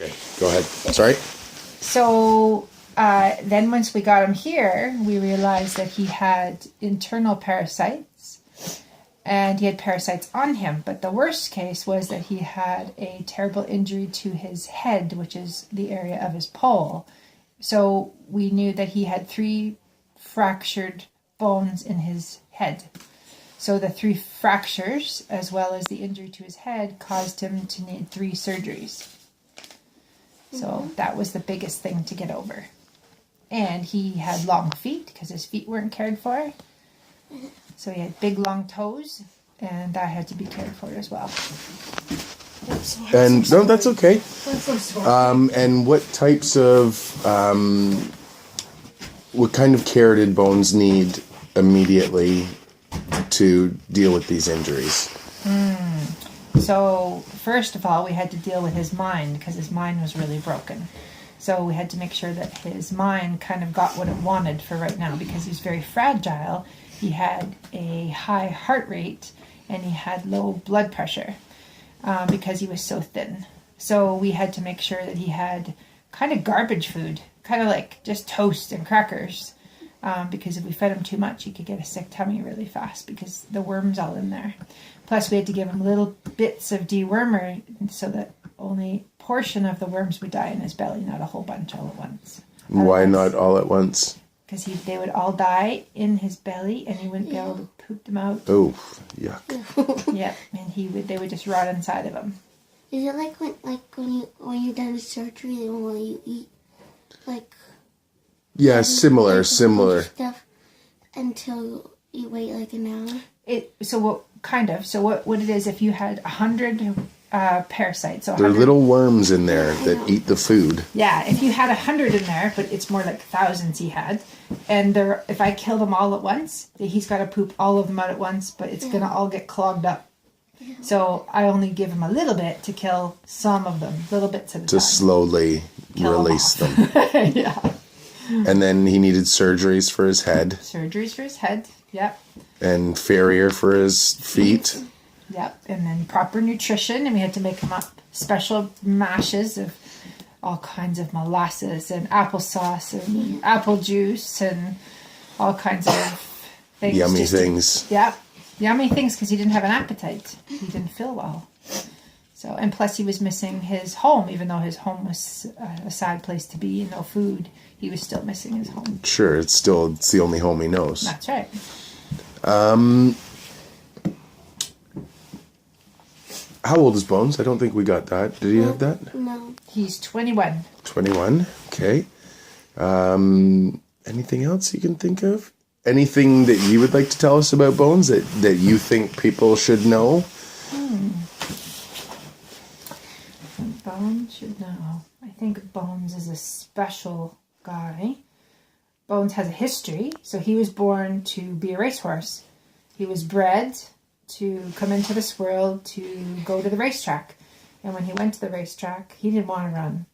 Okay, go ahead. Sorry. So then once we got him here, we realized that he had internal parasites and he had parasites on him. But the worst case was that he had a terrible injury to his head, which is the area of his poll. So we knew that he had 3 fractured bones in his head. So the 3 fractures, as well as the injury to his head, caused him to need 3 surgeries. So that was the biggest thing to get over. And he had long feet because his feet weren't cared for. So he had big long toes, and that had to be cared for as well. And no, that's okay. And what types of, what kind of care did Bones need immediately to deal with these injuries? So first of all, we had to deal with his mind because his mind was really broken. So we had to make sure that his mind kind of got what it wanted for right now because he's very fragile. He had a high heart rate and he had low blood pressure because he was so thin. So we had to make sure that he had kind of garbage food, kind of like just toast and crackers. Because if we fed him too much, he could get a sick tummy really fast because the worm's all in there. Plus, we had to give him little bits of dewormer so that only a portion of the worms would die in his belly, not a whole bunch all at once. Why not all at once? Because they would all die in his belly, and he wouldn't be able to poop them out. Oh, yuck! Yep, and they would just rot inside of him. Is it like when you're done with surgery, they won't let you eat like? Yeah, similar. Stuff until you wait like an hour. So what it is, if you had 100 parasites, so 100, there are little worms in there that eat the food. Yeah, if you had 100 in there, but it's more like thousands he had, and if I kill them all at once, he's got to poop all of them out at once, but it's gonna all get clogged up. So I only give him a little bit to kill some of them, little bits at a time. To slowly release them. Yeah. And then he needed surgeries for his head. Surgeries for his head, yep. And farrier for his feet. Yep, and then proper nutrition, and we had to make him up special mashes of all kinds of molasses and applesauce and apple juice and all kinds of things. Yummy things. Yep, yummy things because he didn't have an appetite. He didn't feel well. So, and plus he was missing his home, even though his home was a sad place to be and no food. He was still missing his home. Sure, it's the only home he knows. That's right. How old is Bones? I don't think we got that. Did he have that? No. He's 21. 21. Okay. Anything else you can think of? Anything that you would like to tell us about Bones that you think people should know? Bones should know. I think Bones is a special guy. Bones has a history. So he was born to be a racehorse. He was bred to come into this world to go to the racetrack. And when he went to the racetrack, he didn't want to run.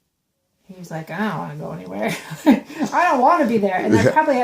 He was like, I don't want to go anywhere. I don't want to be there. And I probably had